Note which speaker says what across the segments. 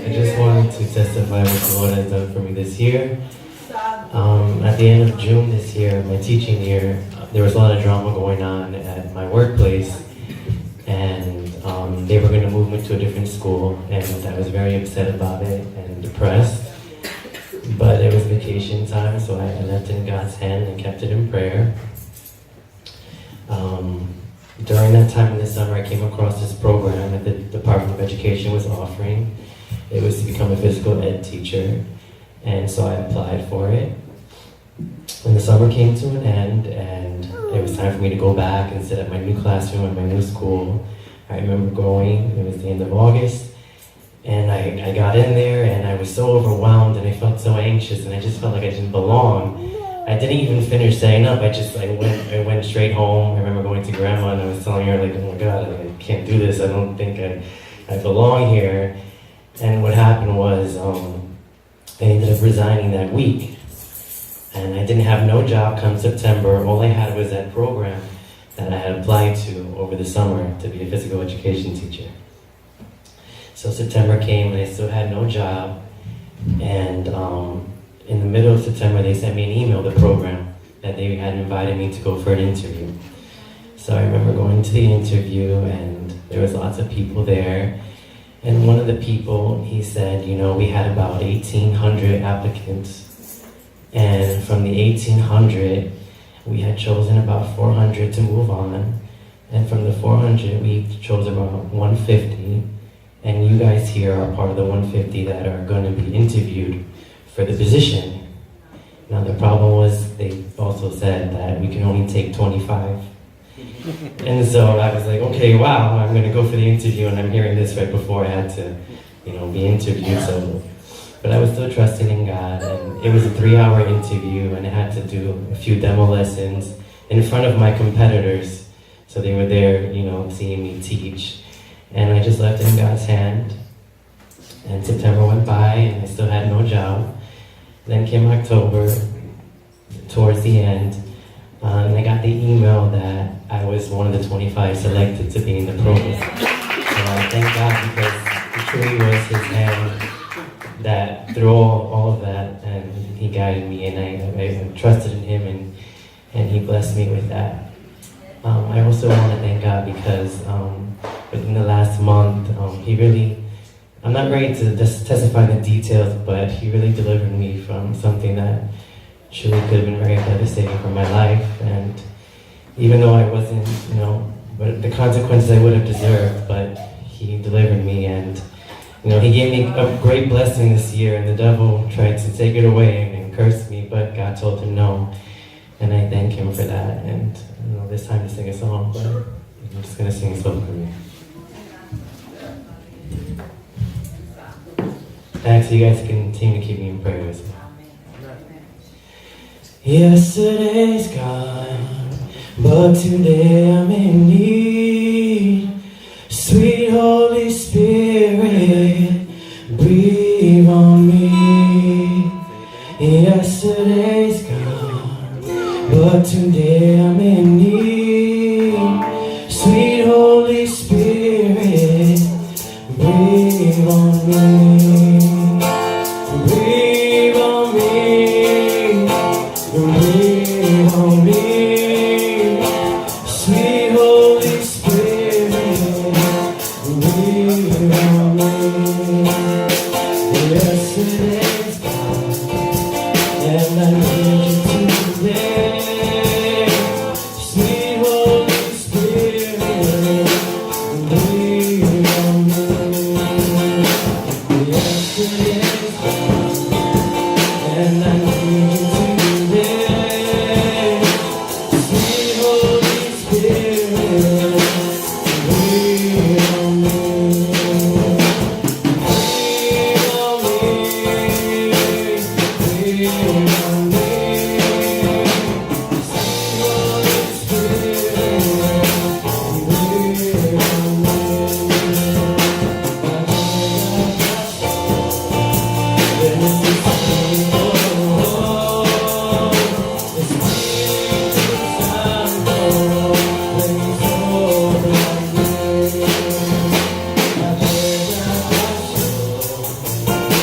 Speaker 1: I just wanted to testify what the Lord has done for me this year. At the end of June this year, my teaching year, there was a lot of drama going on at my workplace, and they were going to move me to a different school, and I was very upset about it and depressed. But it was vacation time, so I left it in God's hand and kept it in prayer. During that time in the summer, I came across this program that the Department of Education was offering. It was to become a physical ed teacher, and so I applied for it. When the summer came to an end, and it was time for me to go back and sit at my new classroom at my new school, I remember going, it was the end of August, and I got in there, and I was so overwhelmed, and I felt so anxious, and I just felt like I didn't belong. I didn't even finish setting up. I went straight home. I remember going to Grandma, and I was telling her, like, oh my God, I can't do this. I don't think I belong here. And what happened was, I ended up resigning that week. And I didn't have no job come September. All I had was that program that I had applied to over the summer to be a physical education teacher. So September came, and I still had no job. And in the middle of September, they sent me an email, the program, that they had invited me to go for an interview. So I remember going to the interview, and there was lots of people there. And one of the people, he said, you know, we had about 1,800 applicants. And from the 1,800, we had chosen about 400 to move on. And from the 400, we chose about 150. And you guys here are part of the 150 that are going to be interviewed for the position. Now the problem was they also said that we can only take 25. And so I was like, okay, wow, I'm gonna go for the interview, and I'm hearing this right before I had to, be interviewed. So, but I was still trusting in God, and it was a 3-hour interview, and I had to do a few demo lessons in front of my competitors. So they were there, seeing me teach. And I just left it in God's hand. And September went by, and I still had no job. Then came October, towards the end, and I got the email that I was one of the 25 selected to be in the program. So I thank God, because it truly was His hand that through all of that, and He guided me, and I trusted in Him, and He blessed me with that. I also want to thank God because within the last month, He really, I'm not ready to testify the details, but He really delivered me from something that truly could have been very devastating for my life. And even though I wasn't, but the consequences I would have deserved, but He delivered me, and He gave me a great blessing this year, and the devil tried to take it away and curse me, but God told him no, and I thank Him for that. And this time to sing a song, but I'm just gonna sing a song for me. Thanks, you guys continue to keep me in prayer as well. Yesterday's gone, but today I'm in need. Sweet Holy Spirit, breathe on me. Yesterday's gone, but today I'm in need. Sweet Holy Spirit, breathe on me.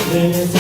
Speaker 2: Come and